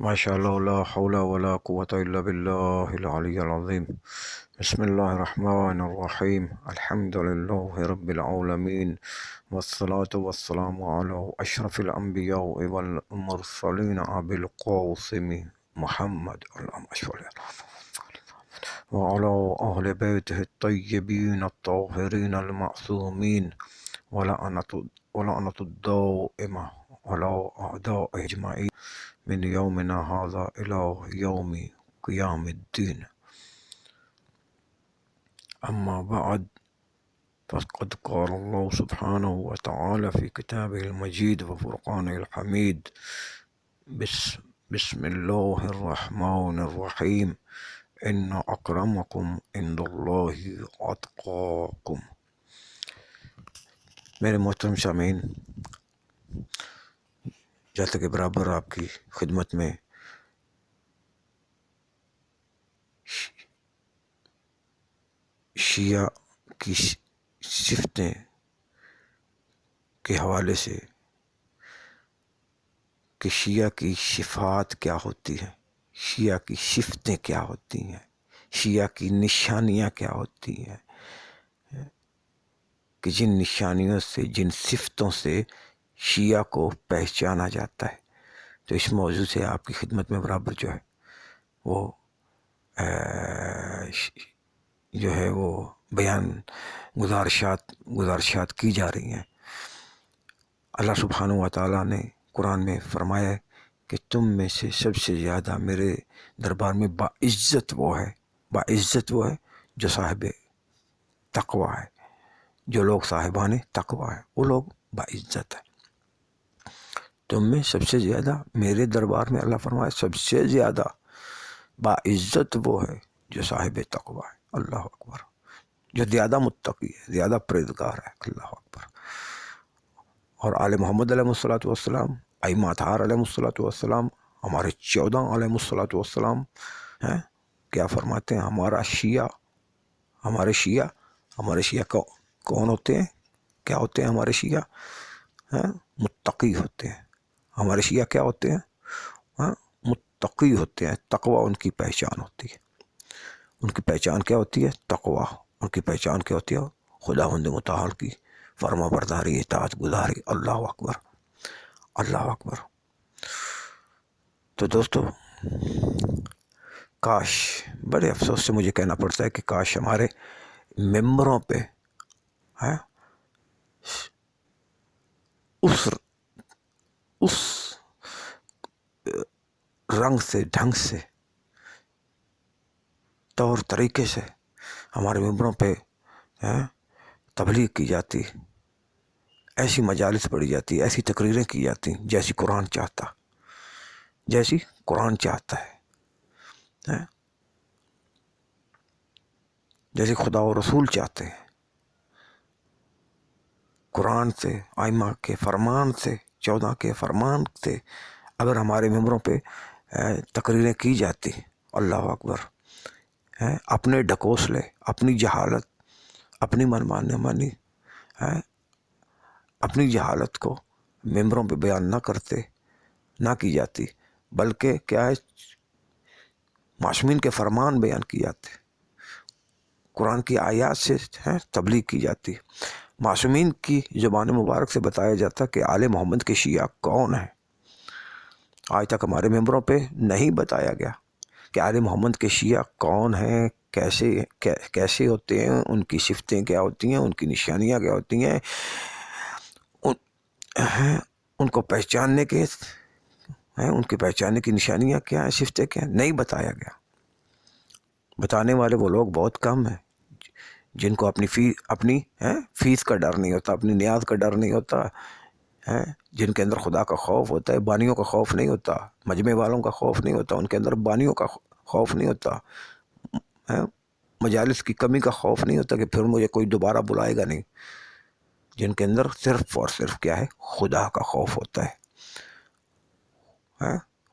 ماشاء اللہ لا حول ولا قوة الا باللہ العلی العظیم. بسم اللہ الرحمن الرحیم. الحمد للہ رب العالمین والصلاة والسلام علی اشرف الانبیاء والمرسلین ابی القاسم محمد اللہم صل وعلى اہل بیتہ الطیبین الطاہرین المعصومین ولعنة الدائمہ على اعداء اجمعین من یومنا هذا الى یوم قیام الدین. اما بعد فقد قال اللہ سبحانہ وتعالی فی کتابہ المجید وفرقانہ الحمید. بسم اللہ الرحمن الرحیم. ان اکرمکم عند اللہ اتقاکم. میرے محترم سامعین، جیسا کہ برابر آپ کی خدمت میں شیعہ کی صفتیں کے حوالے سے کہ شیعہ کی صفات کیا ہوتی ہیں، شیعہ کی صفتیں کیا ہوتی ہیں، شیعہ کی نشانیاں کیا ہوتی ہیں، کہ جن نشانیوں سے، جن صفتوں سے شیعہ کو پہچانا جاتا ہے، تو اس موضوع سے آپ کی خدمت میں برابر وہ بیان گزارشات کی جا رہی ہیں. اللہ سبحانہ و تعالیٰ نے قرآن میں فرمایا ہے کہ تم میں سے سب سے زیادہ میرے دربار میں باعزت وہ ہے جو صاحب تقوی ہے. جو لوگ صاحبان تقوی ہے وہ لوگ باعزت ہیں. تم میں سب سے زیادہ میرے دربار میں، اللہ فرمایا، سب سے زیادہ باعزت وہ ہے جو صاحب تقوی ہے. اللہ اکبر. جو زیادہ متقی ہے، زیادہ پرہیزگار ہے. اللہ اکبر. اور آل محمد علیہ الصلوۃ والسلام، ائمہ اطہار علیہ الصلوۃ والسلام، ہمارے 14 علیہ الصلوۃ والسلام ہیں، کیا فرماتے ہیں؟ ہمارے شیعہ کون ہوتے ہیں؟ کیا ہوتے ہیں ہمارے شیعہ؟ متقی ہوتے ہیں. ہمارے شیعہ کیا ہوتے ہیں؟ متقی ہوتے ہیں. تقوی ان کی پہچان ہوتی ہے. ان کی پہچان کیا ہوتی ہے؟ تقوی. ان کی پہچان کیا ہوتی ہے؟ خداوند متعال کی فرما برداری، اطاعت گزاری. اللہ اکبر. اللہ اکبر. تو دوستو، کاش، بڑے افسوس سے مجھے کہنا پڑتا ہے کہ کاش ہمارے ممبروں پہ اس رنگ سے، ڈھنگ سے، طور طریقے سے ہمارے ممبروں پہ تبلیغ کی جاتی، ایسی مجالس پڑھی جاتی، ایسی تقریریں کی جاتی جیسی قرآن چاہتا ہے، جیسے خدا و رسول چاہتے ہیں. قرآن سے، ائمہ کے فرمان سے، 14 کے فرمان سے اگر ہمارے ممبروں پہ تقریریں کی جاتی، اللہ اکبر، اپنے ڈھکوسلے، اپنی جہالت، اپنی مانی، اپنی جہالت کو ممبروں پہ بیان نہ کی جاتی، بلکہ کیا ہے، معصومین کے فرمان بیان کی جاتے، قرآن کی آیات سے تبلیغ کی جاتی. معصومین کی زبان مبارک سے بتایا جاتا کہ آل محمد کے شیعہ کون ہیں. آج تک ہمارے ممبروں پہ نہیں بتایا گیا کہ آل محمد کے شیعہ کون ہیں، کیسے ہوتے ہیں، ان کی صفتیں کیا ہوتی ہیں، ان کی نشانیاں کیا ہوتی ہیں، ان کو پہچاننے کی نشانیاں کیا ہیں، صفتیں کیا ہیں، نہیں بتایا گیا. بتانے والے وہ لوگ بہت کم ہیں جن کو اپنی فیس کا ڈر نہیں ہوتا، اپنی نیاز کا ڈر نہیں ہوتا، جن کے اندر خدا کا خوف ہوتا ہے، بانیوں کا خوف نہیں ہوتا، مجمع والوں کا خوف نہیں ہوتا، ان کے اندر بانیوں کا خوف نہیں ہوتا، مجالس کی کمی کا خوف نہیں ہوتا کہ پھر مجھے کوئی دوبارہ بلائے گا نہیں. جن کے اندر صرف اور صرف کیا ہے؟ خدا کا خوف ہوتا ہے.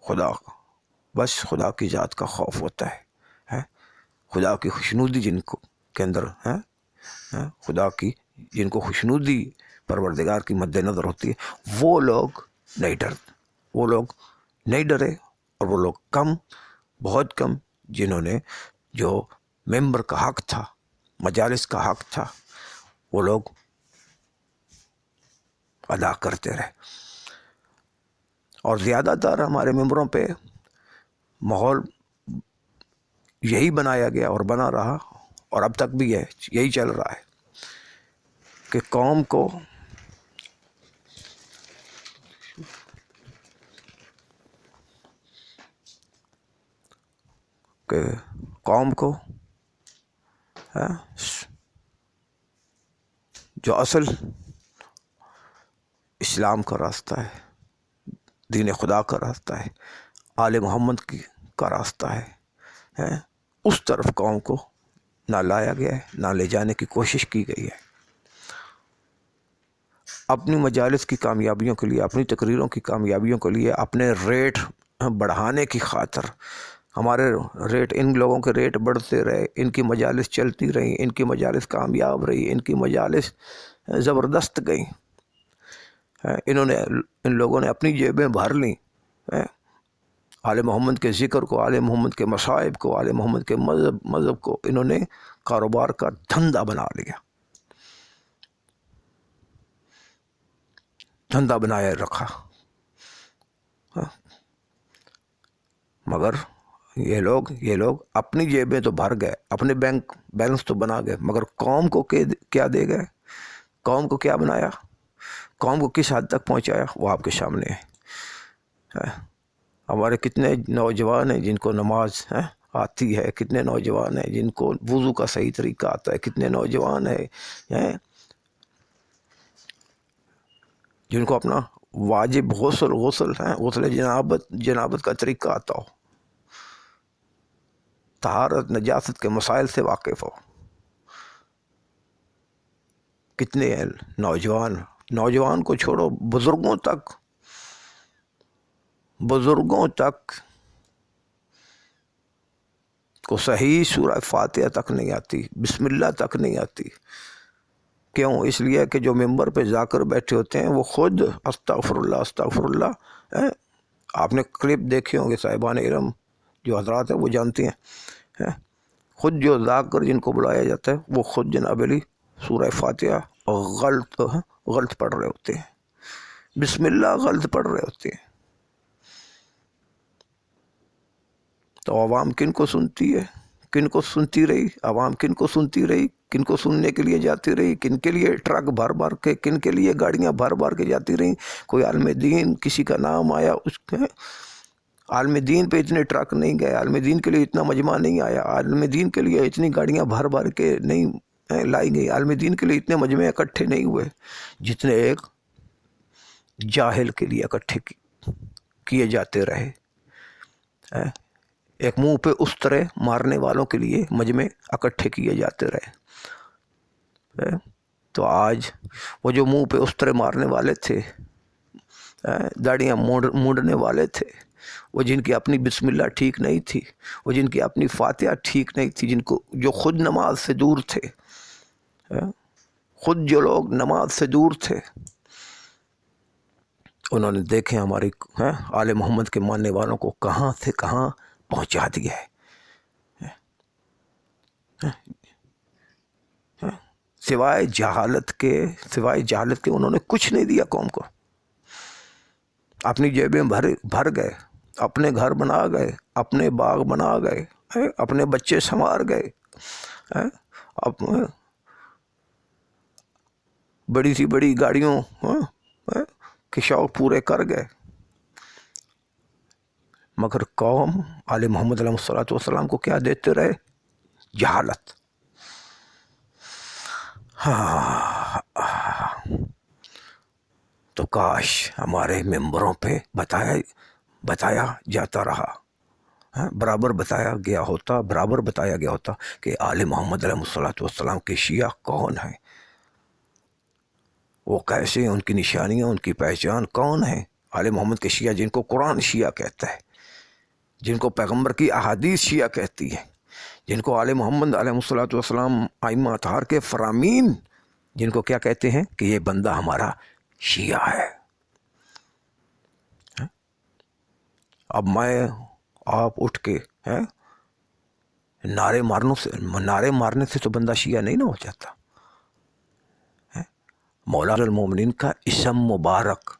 خدا کی ذات کا خوف ہوتا ہے. خدا کی خوشنودی جن کے اندر ہے، خدا کی جن کو خوشنودی پروردگار کی مد نظر ہوتی ہے، وہ لوگ نہیں ڈرے. اور وہ لوگ کم، بہت کم، جنہوں نے جو ممبر کا حق تھا، مجالس کا حق تھا، وہ لوگ ادا کرتے رہے. اور زیادہ تر ہمارے ممبروں پہ ماحول یہی بنایا گیا اور بنا رہا، اور اب تک بھی ہے، یہی چل رہا ہے کہ قوم کو جو اصل اسلام کا راستہ ہے، دین خدا کا راستہ ہے، آل محمد کا راستہ ہے، اس طرف قوم کو نہ لایا گیا ہے، نہ لے جانے کی کوشش کی گئی ہے. اپنی مجالس کی کامیابیوں کے لیے، اپنی تقریروں کی کامیابیوں کے لیے، اپنے ریٹ بڑھانے کی خاطر ہمارے ریٹ، ان لوگوں کے ریٹ بڑھتے رہے، ان کی مجالس چلتی رہیں، ان کی مجالس کامیاب رہی، ان کی مجالس زبردست گئیں. ان لوگوں نے اپنی جیبیں بھر لیں، آل محمد کے ذکر کو، آل محمد کے مصائب کو، آل محمد کے مذہب کو انہوں نے کاروبار کا دھندا بنا لیا، دھندا بنائے رکھا. مگر یہ لوگ اپنی جیبیں تو بھر گئے، اپنے بینک بیلنس تو بنا گئے، مگر قوم کو کیا دے گئے؟ قوم کو کیا بنایا؟ قوم کو کس حد تک پہنچایا؟ وہ آپ کے سامنے ہے. ہمارے کتنے نوجوان ہیں جن کو نماز آتی ہے، کتنے نوجوان ہیں جن کو وضو کا صحیح طریقہ آتا ہے، کتنے نوجوان ہیں جن کو اپنا واجب غسل جنابت کا طریقہ آتا ہو، طہارت نجاست کے مسائل سے واقف ہو. کتنے ہیں نوجوان کو چھوڑو، بزرگوں تک کو صحیح سورہ فاتحہ تک نہیں آتی، بسم اللہ تک نہیں آتی. کیوں؟ اس لیے کہ جو ممبر پہ جا کر بیٹھے ہوتے ہیں وہ خود استغفر اللہ. آپ نے کلپ دیکھے ہوں گے، صاحبان علم جو حضرات ہیں وہ جانتے ہیں، خود جو جا کر جن کو بلایا جاتا ہے وہ خود جناب علی سورہ فاتحہ غلط پڑھ رہے ہوتے ہیں، بسم اللہ غلط پڑھ رہے ہوتے ہیں. تو عوام کن کو سنتی ہے؟ کن کو سنتی رہی؟ عوام کن کو سنتی رہی؟ کن کو سننے کے لیے جاتی رہی؟ کن کے لیے ٹرک بھر کے، کن کے لیے گاڑیاں بھر کے جاتی رہی؟ کوئی عالم دین کسی کا نام آیا، اس کے عالم دین پہ اتنے ٹرک نہیں گئے، عالم دین کے لیے اتنا مجمع نہیں آیا، عالم دین کے لیے اتنی گاڑیاں بھر کے نہیں لائی گئی، عالم دین کے لیے اتنے مجمع اکٹھے نہیں ہوئے جتنے ایک جاہل کے لیے اکٹھے کیے جاتے رہے. ایک منہ پہ استرے مارنے والوں کے لیے مجمع اکٹھے کیے جاتے رہے. تو آج وہ جو منہ پہ استرے مارنے والے تھے، داڑیاں مونڈنے والے تھے، وہ جن کی اپنی بسم اللہ ٹھیک نہیں تھی، وہ جن کی اپنی فاتحہ ٹھیک نہیں تھی، جو خود نماز سے دور تھے، خود جو لوگ نماز سے دور تھے، انہوں نے دیکھیں ہماری آل محمد کے ماننے والوں کو کہاں سے کہاں پہنچا دیا ہے. سوائے جہالت کے انہوں نے کچھ نہیں دیا قوم کو. اپنی جیبیں بھر گئے، اپنے گھر بنا گئے، اپنے باغ بنا گئے، اپنے بچے سنوار گئے، بڑی سی بڑی گاڑیوں کے شوق پورے کر گئے. مگر قوم آل محمد علیہ الصلوۃ والسلام کو کیا دیتے رہے؟ جہالت. تو کاش ہمارے ممبروں پہ بتایا جاتا رہا، برابر بتایا گیا ہوتا کہ آل محمد علیہ الصلوۃ والسلام کے شیعہ کون ہیں، وہ کیسے ہیں، ان کی نشانیاں، ان کی پہچان کون ہیں. آل محمد کے شیعہ جن کو قرآن شیعہ کہتا ہے، جن کو پیغمبر کی احادیث شیعہ کہتی ہے، جن کو آل محمد علیہ الصلوۃ والسلام ائمہ اطہار کے فرامین جن کو کیا کہتے ہیں کہ یہ بندہ ہمارا شیعہ ہے. اب میں آپ اٹھ کے نعرے مارنے سے تو بندہ شیعہ نہیں نہ ہو جاتا. مولا المومنین کا اسم مبارک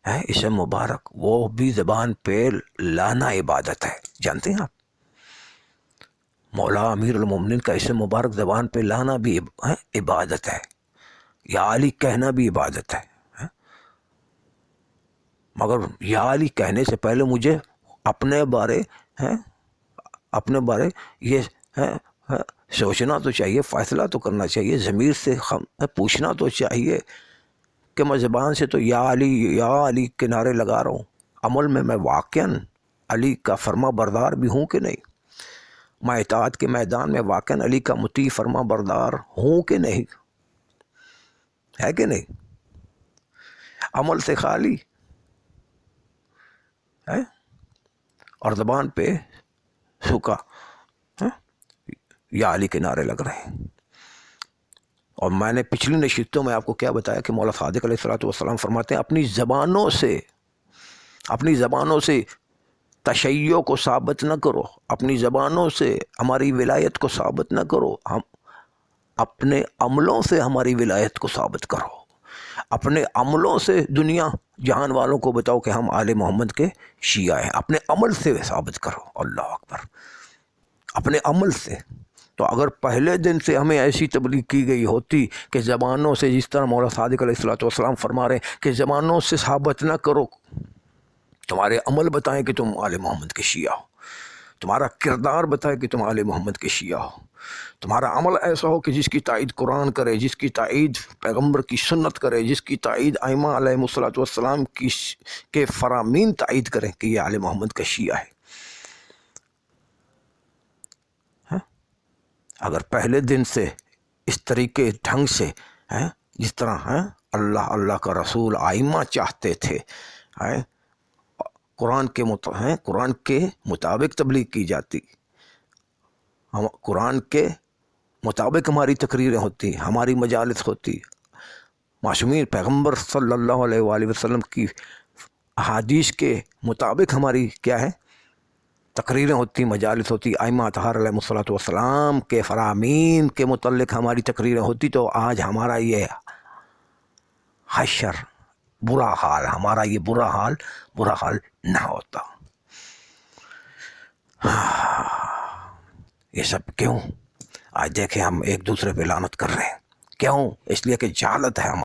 اسم مبارک وہ بھی زبان پہ لانا عبادت ہے. جانتے ہیں آپ مولا امیر المومنین کا اسم مبارک زبان پہ لانا بھی عبادت ہے. یا علی کہنا بھی عبادت ہے. مگر یا علی کہنے سے پہلے مجھے اپنے بارے یہ سوچنا تو چاہیے، فیصلہ تو کرنا چاہیے، ضمیر سے پوچھنا تو چاہیے کہ میں زبان سے تو یا علی کے نعرے لگا رہا ہوں، عمل میں واقعاً علی کا فرما بردار بھی ہوں کہ نہیں؟ میں اطاعت کے میدان میں واقعاً علی کا مطیع فرما بردار ہوں کہ نہیں؟ ہے کہ نہیں؟ عمل سے خالی اور زبان پہ سوکھا یا علی کے نعرے لگ رہے ہیں. اور میں نے پچھلی نشستوں میں آپ کو کیا بتایا کہ مولا صادق علیہ الصلوۃ والسلام فرماتے ہیں اپنی زبانوں سے تشیع کو ثابت نہ کرو، اپنی زبانوں سے ہماری ولایت کو ثابت نہ کرو، ہم اپنے عملوں سے ہماری ولایت کو ثابت کرو. اپنے عملوں سے دنیا جہان والوں کو بتاؤ کہ ہم آل محمد کے شیعہ ہیں. اپنے عمل سے ثابت کرو. اللہ اکبر. اپنے عمل سے. تو اگر پہلے دن سے ہمیں ایسی تبلیغ کی گئی ہوتی کہ زبانوں سے، جس طرح مولا صادق علیہ الصلوۃ والسلام فرما رہے ہیں کہ زبانوں سے ثابت نہ کرو، تمہارے عمل بتائیں کہ تم آل محمد کے شیعہ ہو، تمہارا کردار بتائے کہ تم آل محمد کے شیعہ ہو، تمہارا عمل ایسا ہو کہ جس کی تائید قرآن کرے، جس کی تائید پیغمبر کی سنت کرے، جس کی تائید ائمہ علیہم الصلوۃ والسلام کے فرامین تائید کریں کہ یہ آل محمد کا شیعہ ہے. اگر پہلے دن سے اس طریقے ڈھنگ سے جس طرح اللہ کا رسول ائمہ چاہتے تھے قرآن کے مطابق تبلیغ کی جاتی، قرآن کے مطابق ہماری تقریریں ہوتی، ہماری مجالس ہوتی، معصومین پیغمبر صلی اللہ علیہ وآلہ وسلم کی احادیث کے مطابق ہماری کیا ہے تقریریں ہوتی، مجالس ہوتی، ائمہ اطہار علیہ الصلوۃ والسلام کے فرامین کے متعلق ہماری تقریریں ہوتی، تو آج ہمارا یہ حشر برا حال نہ ہوتا. یہ سب کیوں؟ آج دیکھیں ہم ایک دوسرے پہ لعنت کر رہے ہیں. کیوں؟ اس لیے کہ جہالت ہے ہماری.